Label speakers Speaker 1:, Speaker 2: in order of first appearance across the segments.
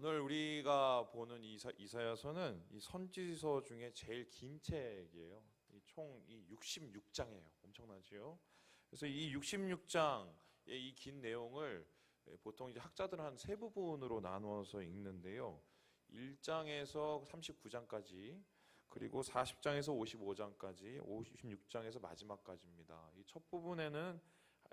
Speaker 1: 오늘 우리가 보는 이사야서는 이 선지서 중에 제일 긴 책이에요. 총 66장이에요. 엄청나지요? 그래서 이 66장의 이 긴 내용을 보통 이제 학자들은 한 세 부분으로 나누어서 읽는데요. 1장에서 39장까지, 그리고 40장에서 55장까지, 56장에서 마지막까지입니다. 이 첫 부분에는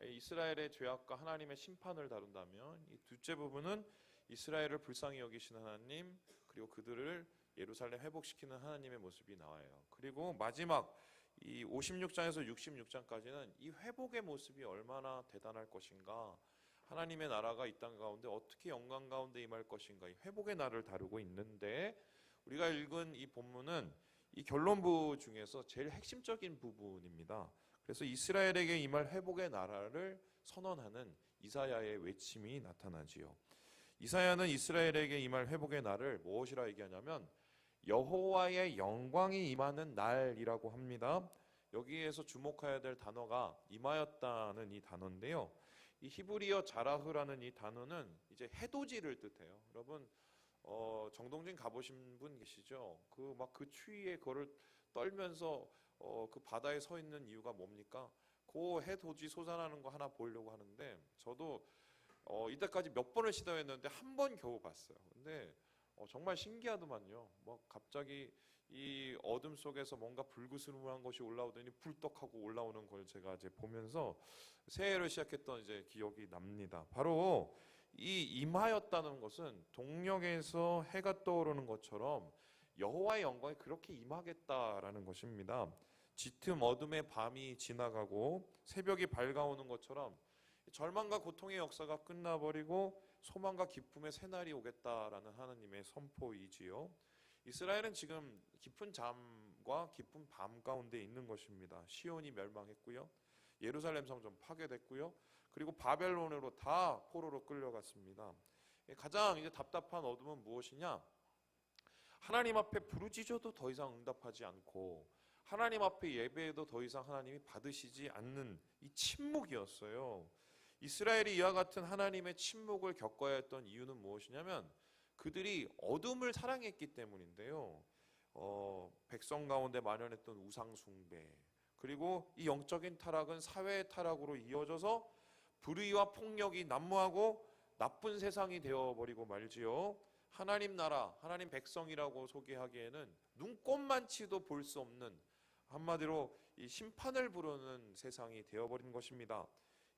Speaker 1: 이스라엘의 죄악과 하나님의 심판을 다룬다면, 이 둘째 부분은 이스라엘을 불쌍히 여기시는 하나님, 그리고 그들을 예루살렘 회복시키는 하나님의 모습이 나와요. 그리고 마지막 이 56장에서 66장까지는 이 회복의 모습이 얼마나 대단할 것인가, 하나님의 나라가 이 땅 가운데 어떻게 영광 가운데 임할 것인가, 이 회복의 날을 다루고 있는데, 우리가 읽은 이 본문은 이 결론부 중에서 제일 핵심적인 부분입니다. 그래서 이스라엘에게 임할 회복의 나라를 선언하는 이사야의 외침이 나타나지요. 이사야는 이스라엘에게 임할 회복의 날을 무엇이라 얘기하냐면 여호와의 영광이 임하는 날이라고 합니다. 여기에서 주목해야 될 단어가 임하였다는 이 단어인데요. 이 히브리어 자라흐라는 이 단어는 이제 해돋이를 뜻해요. 여러분 정동진 가보신 분 계시죠? 그 추위에 그거를 떨면서 그 바다에 서 있는 이유가 뭡니까? 그 해돋이 솟아나는 거 하나 보려고 하는데, 저도 이때까지 몇 번을 시도했는데 한 번 겨우 봤어요. 근데 정말 신기하더만요. 갑자기 이 어둠 속에서 뭔가 불그스름한 것이 올라오더니 불떡하고 올라오는 걸 제가 이제 보면서 새해를 시작했던 이제 기억이 납니다. 바로 이 임하였다는 것은 동력에서 해가 떠오르는 것처럼 여호와의 영광이 그렇게 임하겠다라는 것입니다. 짙은 어둠의 밤이 지나가고 새벽이 밝아오는 것처럼 절망과 고통의 역사가 끝나버리고 소망과 기쁨의 새날이 오겠다라는 하나님의 선포이지요. 이스라엘은 지금 깊은 잠과 깊은 밤 가운데 있는 것입니다. 시온이 멸망했고요, 예루살렘 성전 파괴됐고요, 그리고 바벨론으로 다 포로로 끌려갔습니다. 가장 이제 답답한 어둠은 무엇이냐? 하나님 앞에 부르짖어도 더 이상 응답하지 않고, 하나님 앞에 예배해도 더 이상 하나님이 받으시지 않는 이 침묵이었어요. 이스라엘이 이와 같은 하나님의 침묵을 겪어야 했던 이유는 무엇이냐면 그들이 어둠을 사랑했기 때문인데요. 백성 가운데 만연했던 우상 숭배, 그리고 이 영적인 타락은 사회의 타락으로 이어져서 불의와 폭력이 난무하고 나쁜 세상이 되어버리고 말지요. 하나님 나라, 하나님 백성이라고 소개하기에는 눈꼽만치도 볼 수 없는, 한마디로 이 심판을 부르는 세상이 되어버린 것입니다.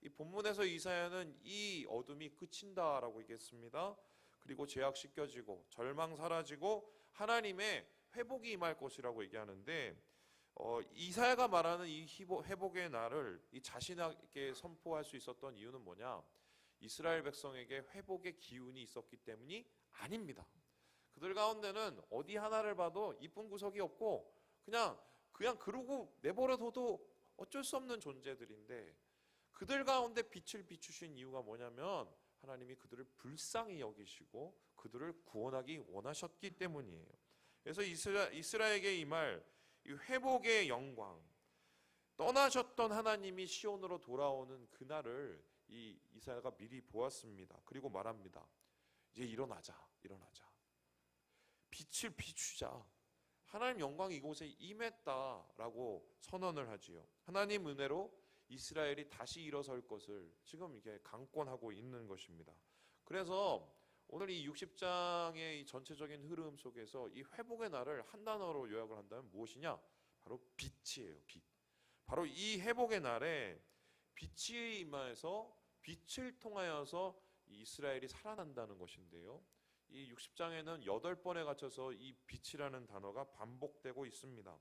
Speaker 1: 이 본문에서 이사야는 이 어둠이 그친다라고 얘기했습니다. 그리고 죄악 씻겨지고 절망 사라지고 하나님의 회복이 임할 것이라고 얘기하는데, 이사야가 말하는 이 회복의 날을 이 자신에게 선포할 수 있었던 이유는 뭐냐? 이스라엘 백성에게 회복의 기운이 있었기 때문이 아닙니다. 그들 가운데는 어디 하나를 봐도 이쁜 구석이 없고 그냥 그러고 내버려둬도 어쩔 수 없는 존재들인데, 그들 가운데 빛을 비추신 이유가 뭐냐면 하나님이 그들을 불쌍히 여기시고 그들을 구원하기 원하셨기 때문이에요. 그래서 이스라엘에게 임할 이 회복의 영광, 떠나셨던 하나님이 시온으로 돌아오는 그날을 이 이사야가 미리 보았습니다. 그리고 말합니다. 이제 일어나자. 빛을 비추자. 하나님 영광이 이곳에 임했다라고 선언을 하지요. 하나님 은혜로 이스라엘이 다시 일어설 것을 지금 이게 강권하고 있는 것입니다. 그래서 오늘 이 60장의 이 전체적인 흐름 속에서 이 회복의 날을 한 단어로 요약을 한다면 무엇이냐? 바로 빛이에요. 빛. 바로 이 회복의 날에 빛이 임하여서 빛을 통하여서 이스라엘이 살아난다는 것인데요. 이 60장에는 8번에 걸쳐서 이 빛이라는 단어가 반복되고 있습니다.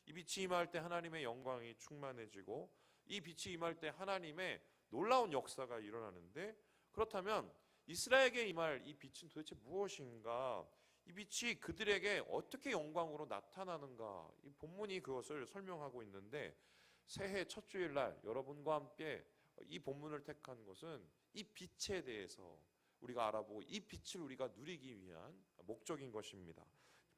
Speaker 1: 이 빛이 임할 때 하나님의 영광이 충만해지고 이 빛이 임할 때 하나님의 놀라운 역사가 일어나는데, 그렇다면 이스라엘에게 임할 이 빛은 도대체 무엇인가? 이 빛이 그들에게 어떻게 영광으로 나타나는가? 이 본문이 그것을 설명하고 있는데, 새해 첫 주일날 여러분과 함께 이 본문을 택한 것은 이 빛에 대해서 우리가 알아보고 이 빛을 우리가 누리기 위한 목적인 것입니다.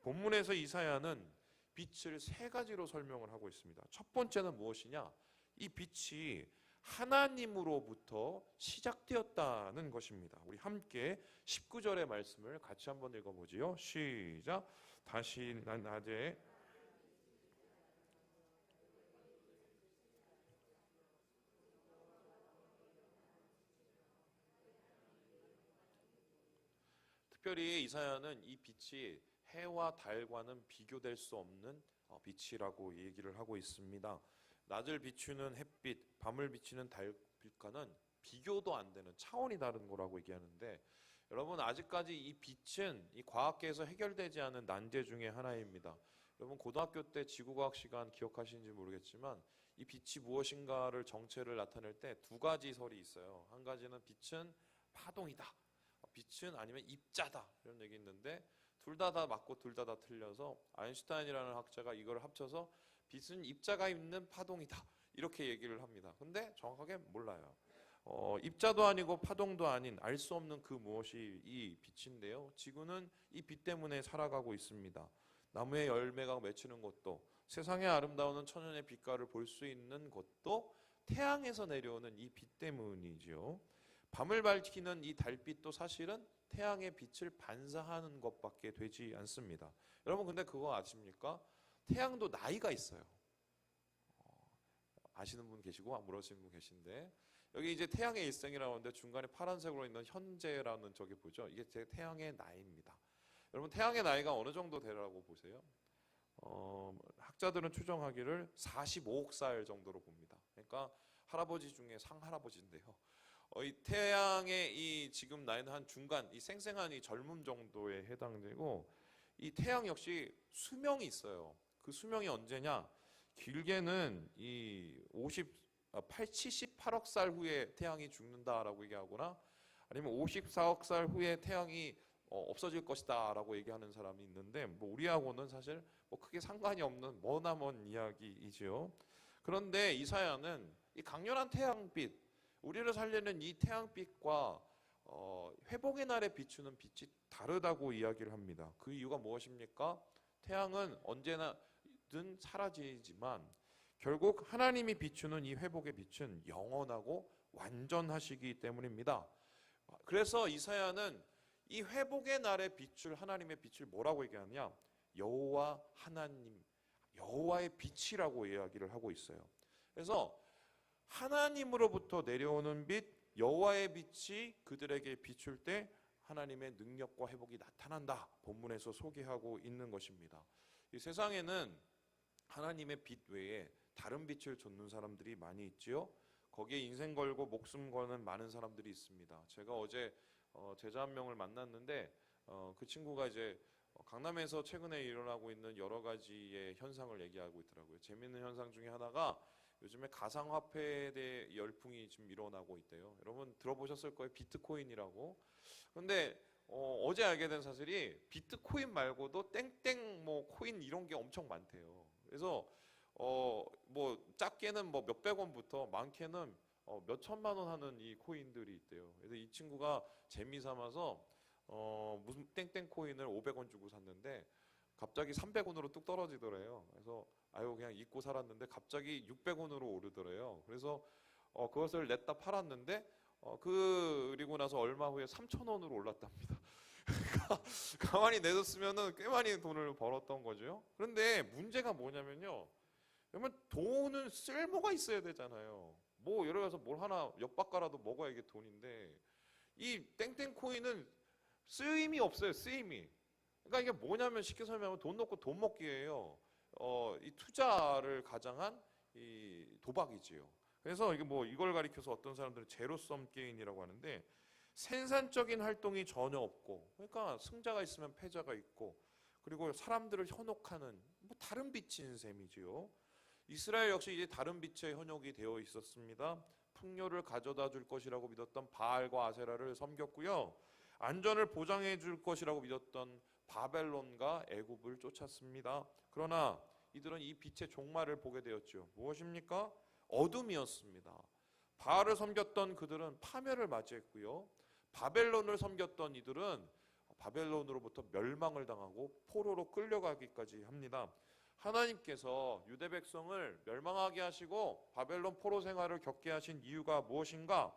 Speaker 1: 본문에서 이사야는 빛을 세 가지로 설명을 하고 있습니다. 첫 번째는 무엇이냐? 이 빛이 하나님으로부터 시작되었다는 것입니다. 우리 함께 19절의 말씀을 같이 한번 읽어보지요. 시작. 다시 낮에 특별히 이사야는 이 빛이 해와 달과는 비교될 수 없는 빛이라고 얘기를 하고 있습니다. 낮을 비추는 햇빛, 밤을 비추는 달빛과는 비교도 안 되는 차원이 다른 거라고 얘기하는데, 여러분 아직까지 이 빛은 이 과학계에서 해결되지 않은 난제 중에 하나입니다. 여러분 고등학교 때 지구과학 시간 기억하시는지 모르겠지만 이 빛이 무엇인가를 정체를 나타낼 때 두 가지 설이 있어요. 한 가지는 빛은 파동이다, 빛은 아니면 입자다, 이런 얘기 있는데 둘 다 맞고 둘 다 틀려서 아인슈타인이라는 학자가 이걸 합쳐서 빛은 입자가 있는 파동이다, 이렇게 얘기를 합니다. 근데 정확하게 몰라요. 입자도 아니고 파동도 아닌 알 수 없는 그 무엇이 이 빛인데요. 지구는 이 빛 때문에 살아가고 있습니다. 나무의 열매가 맺히는 것도, 세상의 아름다운 천연의 빛깔을 볼 수 있는 것도 태양에서 내려오는 이 빛 때문이죠. 밤을 밝히는 이 달빛도 사실은 태양의 빛을 반사하는 것밖에 되지 않습니다. 여러분 근데 그거 아십니까? 태양도 나이가 있어요. 아시는 분 계시고 안 모르시는 분 계신데, 여기 이제 태양의 일생이라고 하는데 중간에 파란색으로 있는 현재라는 저기 보죠. 이게 제 태양의 나이입니다. 여러분 태양의 나이가 어느 정도 되라고 보세요? 학자들은 추정하기를 45억 살 정도로 봅니다. 그러니까 할아버지 중에 상할아버지인데요. 이 태양의 이 지금 나이는 한 중간, 이 생생한 이 젊음 정도에 해당되고, 이 태양 역시 수명이 있어요. 그 수명이 언제냐? 길게는 이 78억 살 후에 태양이 죽는다라고 얘기하거나, 아니면 54억 살 후에 태양이 없어질 것이다라고 얘기하는 사람이 있는데, 뭐 우리하고는 사실 뭐 크게 상관이 없는 머나먼 이야기이죠. 그런데 이사야는 이 강렬한 태양빛, 우리를 살리는 이 태양빛과 회복의 날에 비추는 빛이 다르다고 이야기를 합니다. 그 이유가 무엇입니까? 태양은 언제나든 사라지지만 결국 하나님이 비추는 이 회복의 빛은 영원하고 완전하시기 때문입니다. 그래서 이사야는 이 회복의 날에 비출 하나님의 빛을 뭐라고 얘기하느냐? 여호와 하나님, 여호와의 빛이라고 이야기를 하고 있어요. 그래서 하나님으로부터 내려오는 빛, 여호와의 빛이 그들에게 비출 때 하나님의 능력과 회복이 나타난다, 본문에서 소개하고 있는 것입니다. 이 세상에는 하나님의 빛 외에 다른 빛을 좇는 사람들이 많이 있지요. 거기에 인생 걸고 목숨 거는 많은 사람들이 있습니다. 제가 어제 제자 한 명을 만났는데 그 친구가 이제 강남에서 최근에 일어나고 있는 여러 가지의 현상을 얘기하고 있더라고요. 재미있는 현상 중에 하나가 요즘에 가상화폐에 대해 열풍이 지금 일어나고 있대요. 여러분 들어보셨을 거예요. 비트코인이라고. 근데 어제 알게 된 사실이 비트코인 말고도 땡땡 뭐 코인 이런 게 엄청 많대요. 그래서 뭐 작게는 뭐 몇백 원부터 많게는 몇 천만 원 하는 이 코인들이 있대요. 그래서 이 친구가 재미 삼아서 무슨 땡땡 코인을 500원 주고 샀는데 갑자기 300원으로 뚝 떨어지더래요. 그래서 아유 그냥 잊고 살았는데 갑자기 600원으로 오르더래요. 그래서 그것을 냈다 팔았는데 그리고 나서 얼마 후에 3,000원으로 올랐답니다. 가만히 내뒀으면은 꽤 많이 돈을 벌었던 거죠. 그런데 문제가 뭐냐면요. 그러면 돈은 쓸모가 있어야 되잖아요. 뭐 예를 들어서 뭘 하나 엿바꿔라도 먹어야 이게 돈인데, 이 땡땡 코인은 쓰임이 없어요. 쓰임이. 그러니까 이게 뭐냐면 쉽게 설명하면 돈 넣고 돈 먹기예요. 이 투자를 가장한 이 도박이지요. 그래서 이게 뭐 이걸 가리켜서 어떤 사람들은 제로섬 게임이라고 하는데, 생산적인 활동이 전혀 없고, 그러니까 승자가 있으면 패자가 있고, 그리고 사람들을 현혹하는 뭐 다른 빛인 셈이지요. 이스라엘 역시 이제 다른 빛에 현혹이 되어 있었습니다. 풍요를 가져다 줄 것이라고 믿었던 바알과 아세라를 섬겼고요. 안전을 보장해 줄 것이라고 믿었던 바벨론과 애굽을 쫓았습니다. 그러나 이들은 이 빛의 종말을 보게 되었죠. 무엇입니까? 어둠이었습니다. 바알을 섬겼던 그들은 파멸을 맞이했고요. 바벨론을 섬겼던 이들은 바벨론으로부터 멸망을 당하고 포로로 끌려가기까지 합니다. 하나님께서 유대 백성을 멸망하게 하시고 바벨론 포로 생활을 겪게 하신 이유가 무엇인가?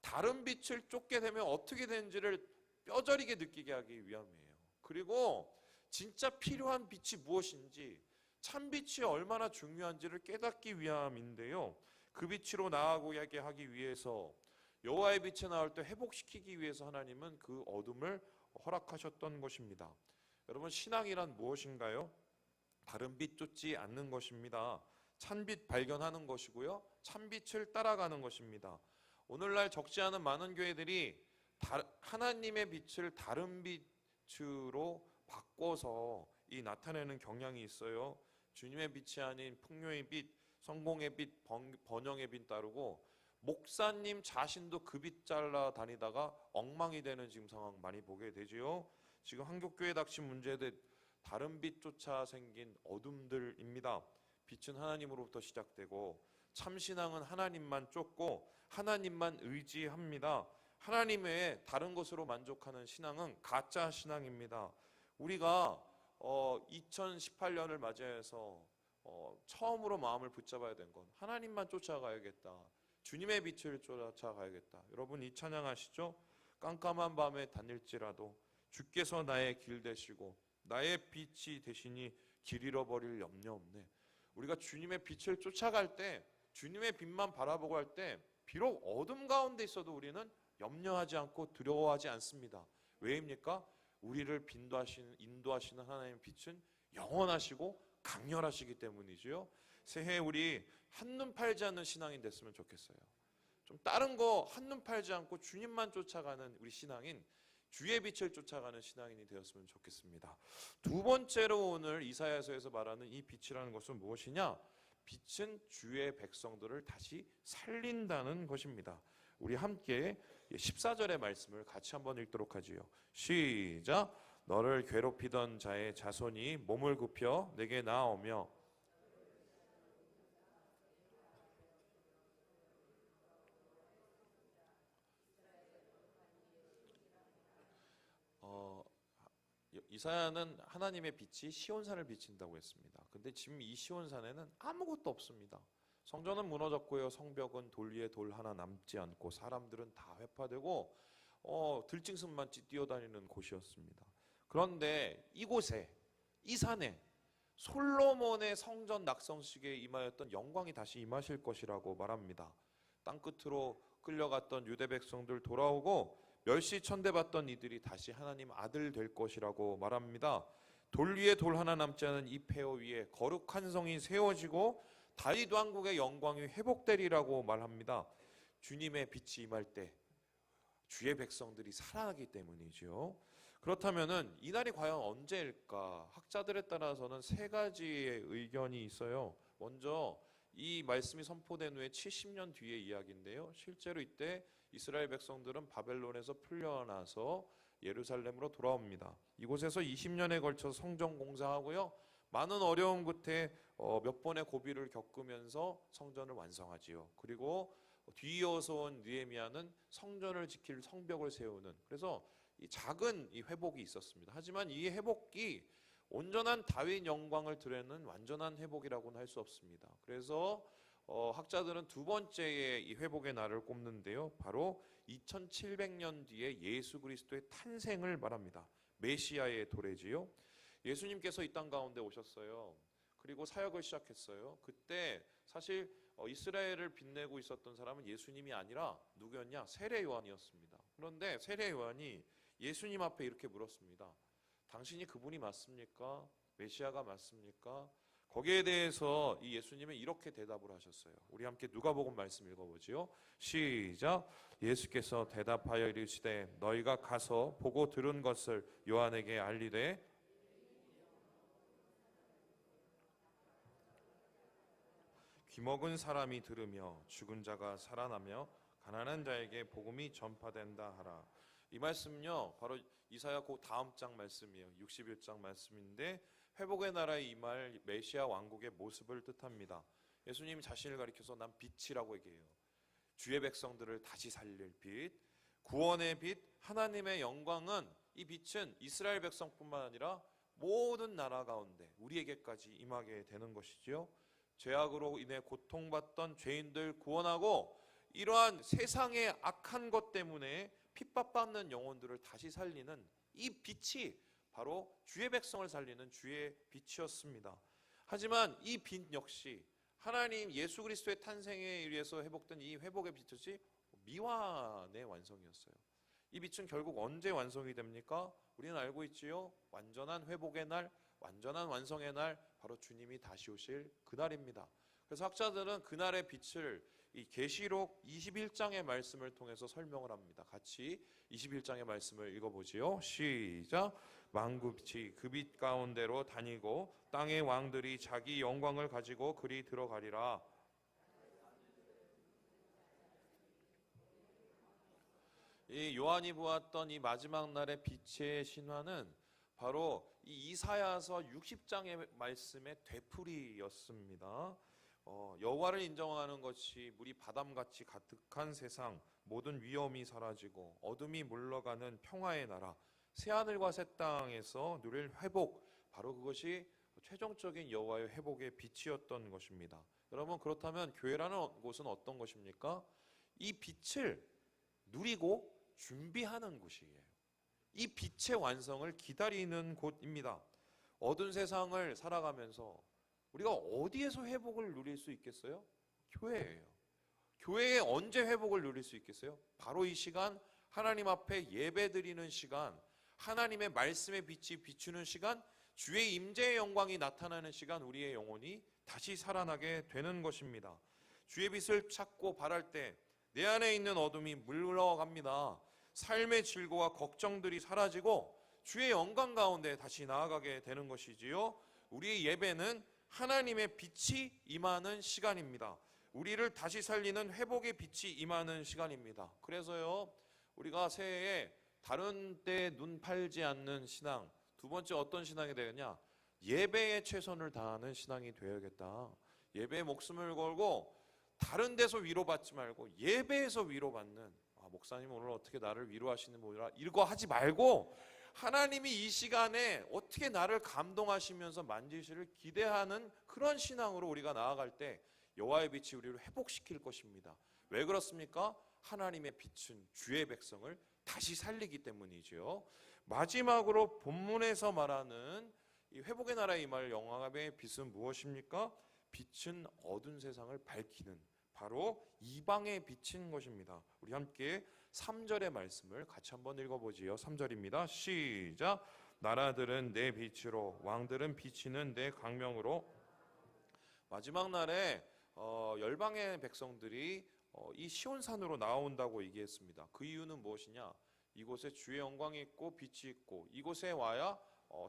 Speaker 1: 다른 빛을 쫓게 되면 어떻게 되는지를 뼈저리게 느끼게 하기 위함이에요. 그리고 진짜 필요한 빛이 무엇인지, 참 빛이 얼마나 중요한지를 깨닫기 위함인데요. 그 빛으로 나아가게 하기 위해서, 여호와의 빛에 나올 때 회복시키기 위해서 하나님은 그 어둠을 허락하셨던 것입니다. 여러분, 신앙이란 무엇인가요? 다른 빛 쫓지 않는 것입니다. 찬빛 발견하는 것이고요, 찬빛을 따라가는 것입니다. 오늘날 적지 않은 많은 교회들이 하나님의 빛을 다른 빛으로 바꿔서 나타내는 경향이 있어요. 주님의 빛이 아닌 풍요의 빛, 성공의 빛, 번영의 빛 따르고, 목사님 자신도 그 빛 잘라 다니다가 엉망이 되는 지금 상황 많이 보게 되지요. 지금 한국교회 닥친 문제들, 다른 빛조차 생긴 어둠들입니다. 빛은 하나님으로부터 시작되고, 참신앙은 하나님만 쫓고 하나님만 의지합니다. 하나님 외에 다른 것으로 만족하는 신앙은 가짜 신앙입니다. 우리가 2018년을 맞이해서 처음으로 마음을 붙잡아야 된 건 하나님만 쫓아가야겠다, 주님의 빛을 쫓아가야겠다. 여러분, 이 찬양 아시죠? 깜깜한 밤에 다닐지라도 주께서 나의 길 되시고 나의 빛이 되시니 길 잃어버릴 염려 없네. 우리가 주님의 빛을 쫓아갈 때, 주님의 빛만 바라보고 할 때, 비록 어둠 가운데 있어도 우리는 염려하지 않고 두려워하지 않습니다. 왜입니까? 우리를 인도하시는 하나님의 빛은 영원하시고 강렬하시기 때문이지요. 새해 우리 한눈 팔지 않는 신앙인 됐으면 좋겠어요. 좀 다른 거 한눈 팔지 않고 주님만 쫓아가는 우리 신앙인, 주의 빛을 쫓아가는 신앙인이 되었으면 좋겠습니다. 두 번째로 오늘 이사야서에서 말하는 이 빛이라는 것은 무엇이냐? 빛은 주의 백성들을 다시 살린다는 것입니다. 우리 함께 14절의 말씀을 같이 한번 읽도록 하지요. 시작. 너를 괴롭히던 자의 자손이 몸을 굽혀 내게 나오며 이사야는 하나님의 빛이 시온산을 비친다고 했습니다. 근데 지금 이 시온산에는 아무것도 없습니다. 성전은 무너졌고요, 성벽은 돌 위에 돌 하나 남지 않고 사람들은 다 회파되고 들짐승만 뛰어다니는 곳이었습니다. 그런데 이곳에, 이 산에 솔로몬의 성전 낙성식에 임하였던 영광이 다시 임하실 것이라고 말합니다. 땅끝으로 끌려갔던 유대 백성들 돌아오고 멸시천대받던 이들이 다시 하나님 아들 될 것이라고 말합니다. 돌 위에 돌 하나 남지 않은 이 폐허 위에 거룩한 성이 세워지고 다윗 왕국의 영광이 회복되리라고 말합니다. 주님의 빛이 임할 때 주의 백성들이 살아나기 때문이죠. 그렇다면은 이날이 과연 언제일까? 학자들에 따라서는 세 가지의 의견이 있어요. 먼저 이 말씀이 선포된 후에 70년 뒤의 이야기인데요. 실제로 이때 이스라엘 백성들은 바벨론에서 풀려나서 예루살렘으로 돌아옵니다. 이곳에서 20년에 걸쳐 성전 공사하고요, 많은 어려움 끝에 몇 번의 고비를 겪으면서 성전을 완성하지요. 그리고 뒤이어서 온 느헤미야는 성전을 지킬 성벽을 세우는, 그래서 이 작은 이 회복이 있었습니다. 하지만 이 회복이 온전한 다윗 영광을 드러내는 완전한 회복이라고는 할 수 없습니다. 그래서 학자들은 두 번째의 이 회복의 날을 꼽는데요, 바로 2700년 뒤에 예수 그리스도의 탄생을 말합니다. 메시아의 도래지요. 예수님께서 이 땅 가운데 오셨어요. 그리고 사역을 시작했어요. 그때 사실 이스라엘을 빛내고 있었던 사람은 예수님이 아니라 누구였냐? 세례 요한이었습니다. 그런데 세례 요한이 예수님 앞에 이렇게 물었습니다. 당신이 그분이 맞습니까? 메시아가 맞습니까? 거기에 대해서 이 예수님은 이렇게 대답을 하셨어요. 우리 함께 누가복음 말씀 읽어보지요. 시작. 예수께서 대답하여 이르시되 너희가 가서 보고 들은 것을 요한에게 알리되 귀먹은 사람이 들으며 죽은 자가 살아나며 가난한 자에게 복음이 전파된다 하라. 이 말씀은요, 바로 이사야 그 다음 장 말씀이에요. 61장 말씀인데 회복의 나라에 임할 메시아 왕국의 모습을 뜻합니다. 예수님이 자신을 가리켜서 난 빛이라고 얘기해요. 주의 백성들을 다시 살릴 빛, 구원의 빛, 하나님의 영광은, 이 빛은 이스라엘 백성뿐만 아니라 모든 나라 가운데 우리에게까지 임하게 되는 것이지요. 죄악으로 인해 고통받던 죄인들 구원하고 이러한 세상의 악한 것 때문에 핍박받는 영혼들을 다시 살리는 이 빛이 바로 주의 백성을 살리는 주의 빛이었습니다. 하지만 이 빛 역시 하나님 예수 그리스도의 탄생에 의해서 회복된 이 회복의 빛이 미완의 완성이었어요. 이 빛은 결국 언제 완성이 됩니까? 우리는 알고 있지요. 완전한 회복의 날, 완전한 완성의 날, 바로 주님이 다시 오실 그날입니다. 그래서 학자들은 그날의 빛을 이 계시록 21장의 말씀을 통해서 설명을 합니다. 같이 21장의 말씀을 읽어보지요. 시작. 만국빛이 그 빛 가운데로 다니고 땅의 왕들이 자기 영광을 가지고 그리 들어가리라. 이 요한이 보았던 이 마지막 날의 빛의 신화는 바로 이 이사야서 60장의 말씀의 되풀이였습니다. 여호와를 인정하는 것이 물이 바람같이 가득한 세상, 모든 위험이 사라지고 어둠이 물러가는 평화의 나라, 새하늘과 새 땅에서 누릴 회복, 바로 그것이 최종적인 여호와의 회복의 빛이었던 것입니다. 여러분, 그렇다면 교회라는 곳은 어떤 것입니까? 이 빛을 누리고 준비하는 곳이에요. 이 빛의 완성을 기다리는 곳입니다. 어두운 세상을 살아가면서 우리가 어디에서 회복을 누릴 수 있겠어요? 교회예요. 교회에 언제 회복을 누릴 수 있겠어요? 바로 이 시간, 하나님 앞에 예배드리는 시간, 하나님의 말씀의 빛이 비추는 시간, 주의 임재의 영광이 나타나는 시간, 우리의 영혼이 다시 살아나게 되는 것입니다. 주의 빛을 찾고 바랄 때 내 안에 있는 어둠이 물러갑니다. 삶의 질고와 걱정들이 사라지고 주의 영광 가운데 다시 나아가게 되는 것이지요. 우리의 예배는 하나님의 빛이 임하는 시간입니다. 우리를 다시 살리는 회복의 빛이 임하는 시간입니다. 그래서요, 우리가 새해에 다른 데 눈 팔지 않는 신앙, 두 번째 어떤 신앙이 되겠냐? 예배에 최선을 다하는 신앙이 되어야겠다. 예배에 목숨을 걸고 다른 데서 위로받지 말고 예배에서 위로받는, 목사님 오늘 어떻게 나를 위로하시는 분이라 이거 하지 말고 하나님이 이 시간에 어떻게 나를 감동하시면서 만지시를 기대하는 그런 신앙으로 우리가 나아갈 때 여호와의 빛이 우리를 회복시킬 것입니다. 왜 그렇습니까? 하나님의 빛은 주의 백성을 다시 살리기 때문이죠. 마지막으로 본문에서 말하는 이 회복의 나라에 임할 영광의 빛은 무엇입니까? 빛은 어두운 세상을 밝히는, 바로 이방의 빛인 것입니다. 우리 함께 3절의 말씀을 같이 한번 읽어보지요. 3절입니다. 시작. 나라들은 내 빛으로, 왕들은 비치는 내 광명으로. 마지막 날에 열방의 백성들이 이 시온산으로 나온다고 얘기했습니다. 그 이유는 무엇이냐? 이곳에 주의 영광이 있고 빛이 있고 이곳에 와야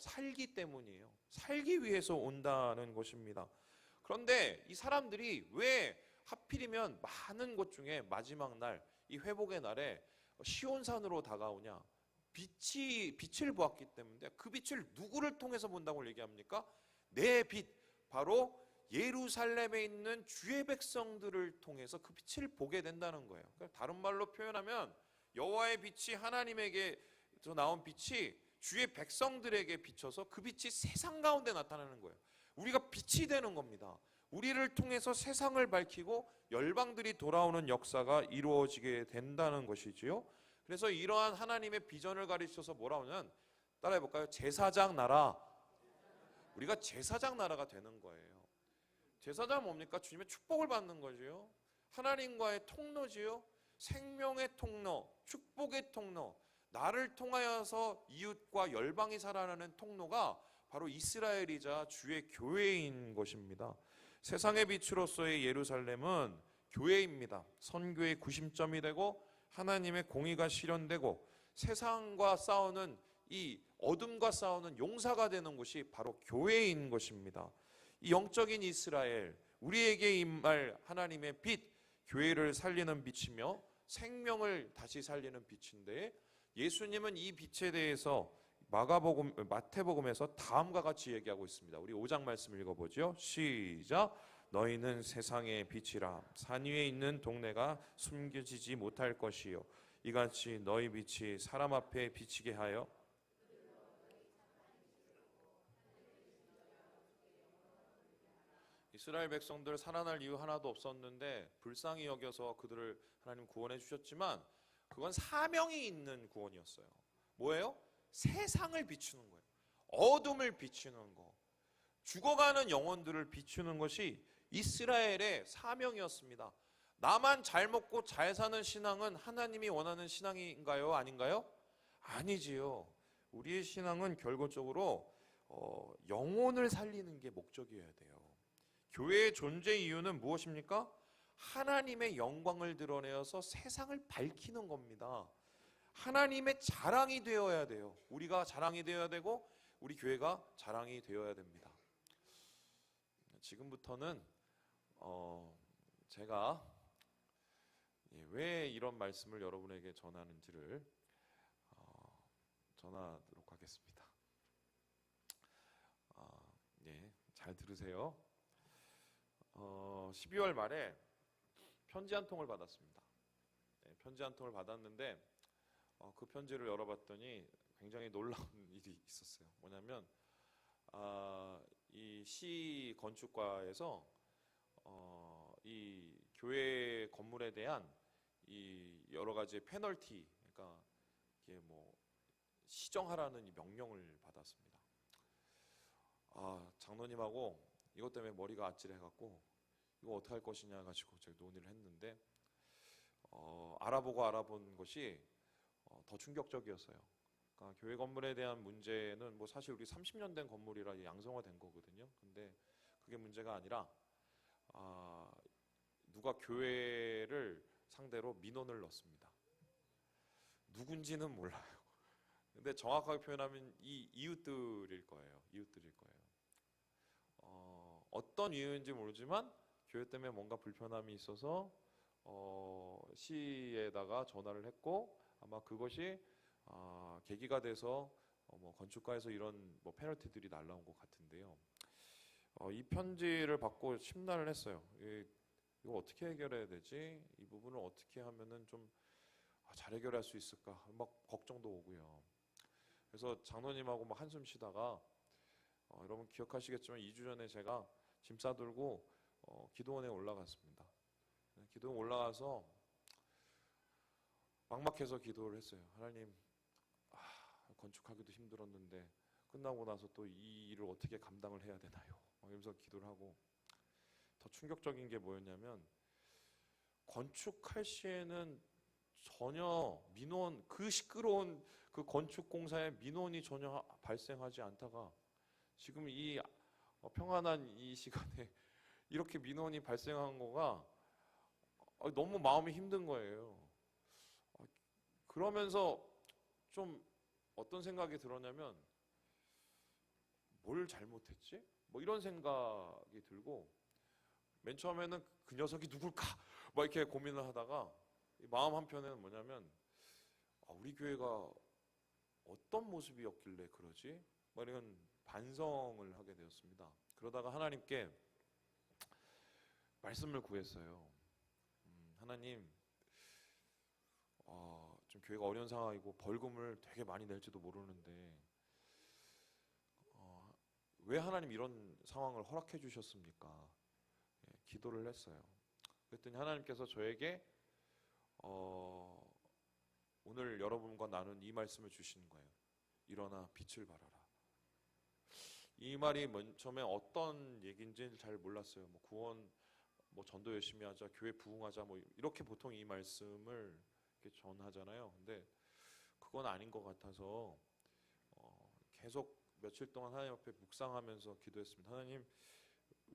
Speaker 1: 살기 때문이에요. 살기 위해서 온다는 것입니다. 그런데 이 사람들이 왜 하필이면 많은 곳 중에 마지막 날, 이 회복의 날에 시온산으로 다가오냐? 빛을 보았기 때문에 그 빛을 누구를 통해서 본다고 얘기합니까? 내 빛, 바로 예루살렘에 있는 주의 백성들을 통해서 그 빛을 보게 된다는 거예요. 그러니까 다른 말로 표현하면 여호와의 빛이, 하나님에게서 나온 빛이 주의 백성들에게 비춰서 그 빛이 세상 가운데 나타나는 거예요. 우리가 빛이 되는 겁니다. 우리를 통해서 세상을 밝히고 열방들이 돌아오는 역사가 이루어지게 된다는 것이지요. 그래서 이러한 하나님의 비전을 가르쳐서 뭐라 하냐면, 따라해볼까요? 제사장 나라. 우리가 제사장 나라가 되는 거예요. 제사장은 뭡니까? 주님의 축복을 받는 거지요. 하나님과의 통로지요. 생명의 통로, 축복의 통로, 나를 통하여서 이웃과 열방이 살아나는 통로가 바로 이스라엘이자 주의 교회인 것입니다. 세상의 빛으로서의 예루살렘은 교회입니다. 선교의 구심점이 되고 하나님의 공의가 실현되고 세상과 싸우는, 이 어둠과 싸우는 용사가 되는 곳이 바로 교회인 것입니다. 이 영적인 이스라엘, 우리에게 임할 하나님의 빛, 교회를 살리는 빛이며 생명을 다시 살리는 빛인데, 예수님은 이 빛에 대해서 마태복음에서 다음과 같이 얘기하고 있습니다. 우리 5장 말씀 읽어보죠. 시작. 너희는 세상의 빛이라. 산 위에 있는 동네가 숨겨지지 못할 것이요, 이같이 너희 빛이 사람 앞에 비치게 하여 이스라엘 백성들 살아날 이유 하나도 없었는데 불쌍히 여겨서 그들을 하나님 구원해 주셨지만 그건 사명이 있는 구원이었어요. 뭐예요? 세상을 비추는 거예요. 어둠을 비추는 거. 죽어가는 영혼들을 비추는 것이 이스라엘의 사명이었습니다. 나만 잘 먹고 잘 사는 신앙은 하나님이 원하는 신앙인가요? 아닌가요? 아니지요. 우리의 신앙은 결과적으로 영혼을 살리는 게 목적이어야 돼요. 교회의 존재 이유는 무엇입니까? 하나님의 영광을 드러내어서 세상을 밝히는 겁니다. 하나님의 자랑이 되어야 돼요. 우리가 자랑이 되어야 되고 우리 교회가 자랑이 되어야 됩니다. 지금부터는 제가 왜 이런 말씀을 여러분에게 전하는지를 전하도록 하겠습니다. 잘 들으세요. 12월 말에 편지 한 통을 받았습니다. 편지 한 통을 받았는데 그 편지를 열어봤더니 굉장히 놀라운 일이 있었어요. 뭐냐면 이 시 건축과에서 이 교회 건물에 대한 이 여러 가지 페널티, 그러니까 이게 뭐 시정하라는 이 명령을 받았습니다. 장로님하고 이것 때문에 머리가 아찔해갖고 이거 어떻게 할 것이냐 가지고 제가 논의를 했는데 알아본 것이 더 충격적이었어요. 그러니까 교회 건물에 대한 문제는 뭐 사실 우리 30년 된 건물이라 양성화된 거거든요. 근데 그게 문제가 아니라 누가 교회를 상대로 민원을 넣습니다. 누군지는 몰라요. 근데 정확하게 표현하면 이 이웃들일 거예요. 어떤 이유인지 모르지만 교회 때문에 뭔가 불편함이 있어서 시에다가 전화를 했고 아마 그것이 계기가 돼서 뭐 건축가에서 이런 뭐 페널티들이 날라온 것 같은데요. 이 편지를 받고 심란을 했어요. 이거 어떻게 해결해야 되지? 이 부분을 어떻게 하면은 좀 잘 해결할 수 있을까? 막 걱정도 오고요. 그래서 장로님하고 막 한숨 쉬다가 여러분 기억하시겠지만 2주 전에 제가 짐 싸들고 기도원에 올라갔습니다. 기도원 올라가서 막막해서 기도를 했어요. 하나님, 건축하기도 힘들었는데 끝나고 나서 또 이 일을 어떻게 감당을 해야 되나요? 이러면서 기도를 하고 더 충격적인 게 뭐였냐면 건축할 시에는 전혀 민원, 그 시끄러운 그 건축공사에 민원이 전혀 발생하지 않다가 지금 이 평안한 이 시간에 이렇게 민원이 발생한 거가 너무 마음이 힘든 거예요. 그러면서 좀 어떤 생각이 들었냐면 뭘 잘못했지? 뭐 이런 생각이 들고 맨 처음에는 그 녀석이 누굴까? 막 이렇게 고민을 하다가 마음 한편에는 뭐냐면 우리 교회가 어떤 모습이었길래 그러지? 뭐 이런 반성을 하게 되었습니다. 그러다가 하나님께 말씀을 구했어요. 하나님, 좀 교회가 어려운 상황이고 벌금을 되게 많이 낼지도 모르는데 왜 하나님 이런 상황을 허락해 주셨습니까? 기도를 했어요. 그랬더니 하나님께서 저에게 오늘 여러분과 나눈 이 말씀을 주시는 거예요. 일어나 빛을 발하라. 이 말이 맨 처음에 어떤 얘기인지 잘 몰랐어요. 뭐 구원, 뭐 전도 열심히 하자, 교회 부흥하자, 뭐 이렇게 보통 이 말씀을 이렇게 전하잖아요. 근데 그건 아닌 것 같아서 계속 며칠 동안 하나님 앞에 묵상하면서 기도했습니다. 하나님,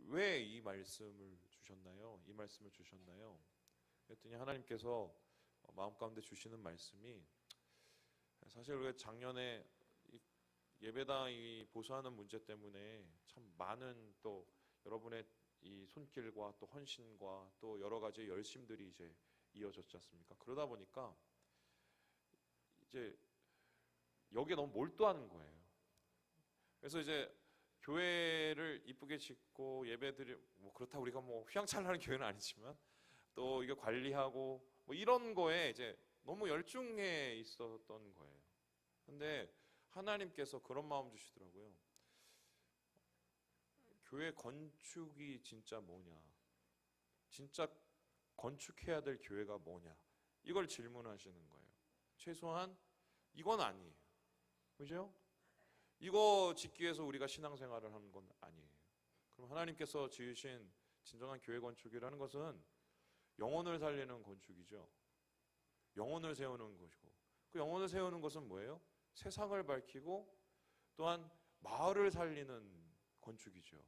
Speaker 1: 왜 이 말씀을 주셨나요? 이 말씀을 주셨나요? 그랬더니 하나님께서 마음 가운데 주시는 말씀이 사실 우리가 작년에 예배당 이 보수하는 문제 때문에 참 많은 또 여러분의 이 손길과 또 헌신과 또 여러 가지 열심들이 이제 이어졌지 않습니까? 그러다 보니까 이제 여기에 너무 몰두하는 거예요. 그래서 이제 교회를 이쁘게 짓고 예배드리 뭐 그렇다고 우리가 뭐 휘황찬란한 교회는 아니지만 또 이거 관리하고 뭐 이런 거에 이제 너무 열중해 있었던 거예요. 근데 하나님께서 그런 마음 주시더라고요. 교회 건축이 진짜 뭐냐? 진짜 건축해야 될 교회가 뭐냐? 이걸 질문하시는 거예요. 최소한 이건 아니에요. 그죠? 이거 짓기 위해서 우리가 신앙생활을 하는 건 아니에요. 그럼 하나님께서 지으신 진정한 교회 건축이라는 것은 영혼을 살리는 건축이죠. 영혼을 세우는 것이고, 그 영혼을 세우는 것은 뭐예요? 세상을 밝히고 또한 마을을 살리는 건축이죠.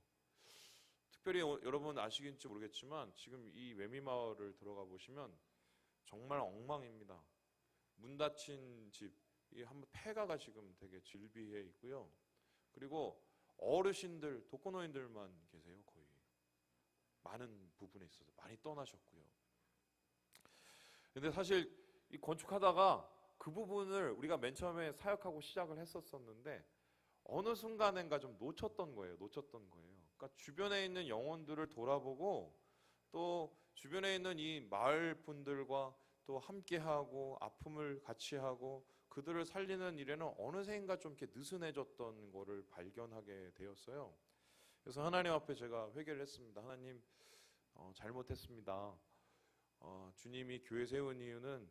Speaker 1: 특별히 여러분 아시긴지 모르겠지만 지금 이 외미마을을 들어가 보시면 정말 엉망입니다. 문 닫힌 집, 이 한번 폐가가 지금 되게 질비해 있고요. 그리고 어르신들, 독거노인들만 계세요. 거의 많은 부분에 있어서 많이 떠나셨고요. 근데 사실 이 건축하다가 그 부분을 우리가 맨 처음에 사역하고 시작을 했었는데 어느 순간엔가 좀 놓쳤던 거예요. 그러니까 주변에 있는 영혼들을 돌아보고 또 주변에 있는 이 마을 분들과 또 함께하고 아픔을 같이 하고 그들을 살리는 일에는 어느새인가 좀 이렇게 느슨해졌던 거를 발견하게 되었어요. 그래서 하나님 앞에 제가 회개를 했습니다. 하나님, 잘못했습니다. 주님이 교회 세운 이유는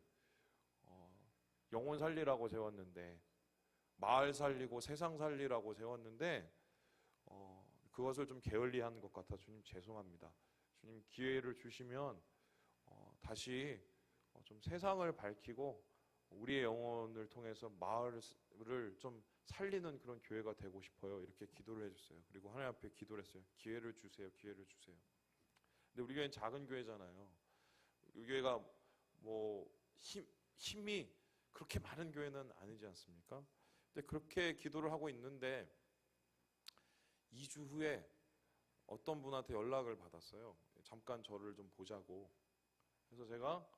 Speaker 1: 영혼 살리라고 세웠는데, 마을 살리고 세상 살리라고 세웠는데 그것을 좀 게을리한 것 같아 주님 죄송합니다. 주님 기회를 주시면 다시 좀 세상을 밝히고 우리의 영혼을 통해서 마을을 좀 살리는 그런 교회가 되고 싶어요. 이렇게 기도를 해줬어요. 그리고 하나님 앞에 기도를 했어요. 기회를 주세요. 기회를 주세요. 근데 우리 교회는 작은 교회잖아요. 우리 교회가 뭐 힘이 그렇게 많은 교회는 아니지 않습니까? 근데 그렇게 기도를 하고 있는데 2주 후에 어떤 분한테 연락을 받았어요. 잠깐 저를 좀 보자고. 그래서 제가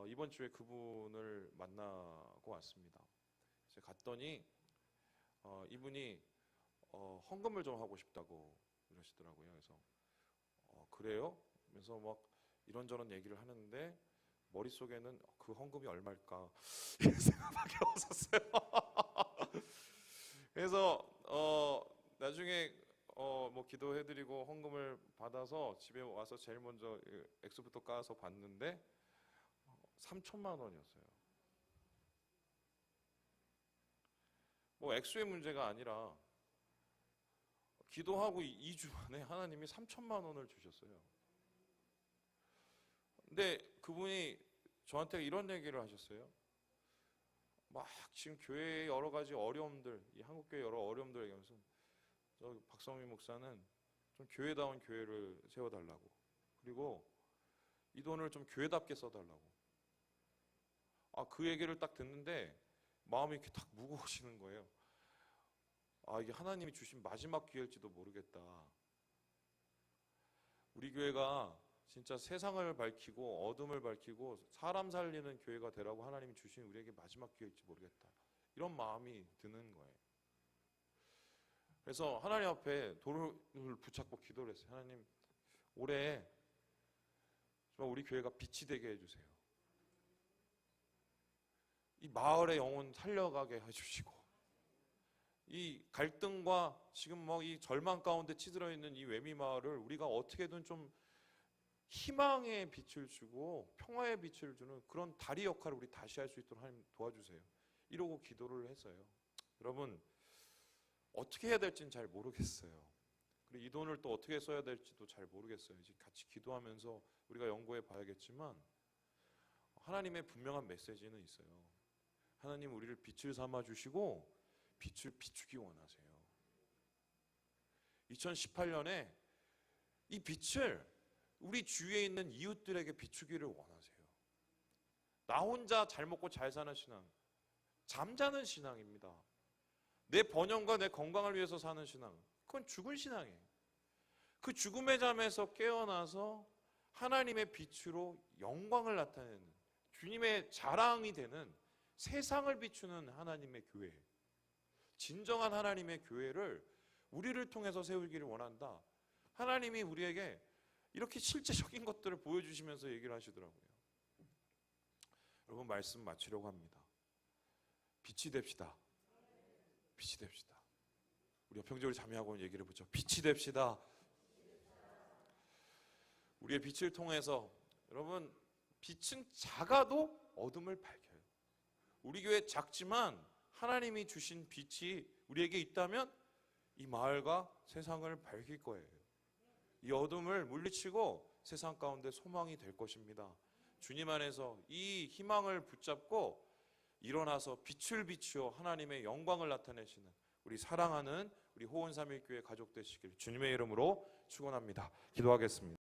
Speaker 1: 이번 주에 그분을 만나고 왔습니다. 이제 갔더니 이분이 헌금을 좀 하고 싶다고 그러시더라고요. 그래서 그래요? 그래서 막 이런저런 얘기를 하는데 머릿속에는 그 헌금이 얼마일까 이런 생각밖에 없었어요. 그래서 나중에 뭐 기도해드리고 헌금을 받아서 집에 와서 제일 먼저 액수부터 까서 봤는데 3천만 원이었어요. 뭐 액수의 문제가 아니라 기도하고 2주 만에 하나님이 3천만 원을 주셨어요. 근데 그분이 저한테 이런 얘기를 하셨어요. 막 지금 교회의 여러 가지 어려움들, 이 한국교회 여러 어려움들 얘기하면서 저 박성민 목사는 좀 교회다운 교회를 세워달라고, 그리고 이 돈을 좀 교회답게 써달라고. 그 얘기를 딱 듣는데 마음이 이렇게 딱 무거워지는 거예요. 이게 하나님이 주신 마지막 기회일지도 모르겠다. 우리 교회가 진짜 세상을 밝히고 어둠을 밝히고 사람 살리는 교회가 되라고 하나님이 주신 우리에게 마지막 기회일지 모르겠다. 이런 마음이 드는 거예요. 그래서 하나님 앞에 돌을 붙잡고 기도를 했어요. 하나님, 올해 정말 우리 교회가 빛이 되게 해주세요. 이 마을의 영혼 살려가게 해주시고, 이 갈등과 지금 뭐 이 절망 가운데 치들어 있는 이 외미 마을을 우리가 어떻게든 좀 희망의 빛을 주고 평화의 빛을 주는 그런 다리 역할을 우리 다시 할 수 있도록 하나님 도와주세요. 이러고 기도를 했어요. 여러분, 어떻게 해야 될지는 잘 모르겠어요. 그리고 이 돈을 또 어떻게 써야 될지도 잘 모르겠어요. 이제 같이 기도하면서 우리가 연구해 봐야겠지만 하나님의 분명한 메시지는 있어요. 하나님 우리를 빛을 삼아 주시고 빛을 비추기 원하세요. 2018년에 이 빛을 우리 주위에 있는 이웃들에게 비추기를 원하세요. 나 혼자 잘 먹고 잘 사는 신앙, 잠자는 신앙입니다. 내 번영과 내 건강을 위해서 사는 신앙, 그건 죽은 신앙이에요. 그 죽음의 잠에서 깨어나서 하나님의 빛으로 영광을 나타내는, 주님의 자랑이 되는 세상을 비추는 하나님의 교회, 진정한 하나님의 교회를 우리를 통해서 세우기를 원한다. 하나님이 우리에게 이렇게 실제적인 것들을 보여주시면서 얘기를 하시더라고요. 여러분, 말씀 마치려고 합니다. 빛이 됩시다. 빛이 됩시다. 우리 평적으로 자매하고 얘기를 해보죠. 빛이 됩시다. 우리의 빛을 통해서 여러분 빛은 작아도 어둠을 밝혀요. 우리 교회 작지만 하나님이 주신 빛이 우리에게 있다면 이 마을과 세상을 밝힐 거예요. 이 어둠을 물리치고 세상 가운데 소망이 될 것입니다. 주님 안에서 이 희망을 붙잡고 일어나서 빛을 비추어 하나님의 영광을 나타내시는 우리 사랑하는 우리 호원삼일교회 가족 되시길 주님의 이름으로 축원합니다. 기도하겠습니다.